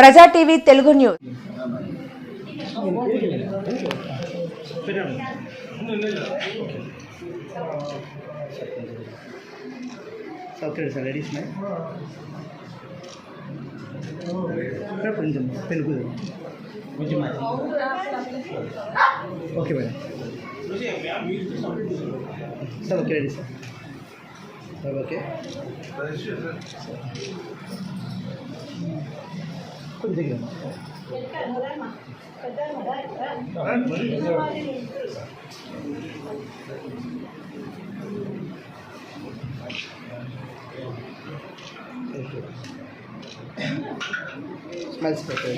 ప్రజా TV Telugu news. Okay sir ready కొంచెం తెలుగు కొంచెం okay madam sir okay ready sir sir okay కొంచెం smells better.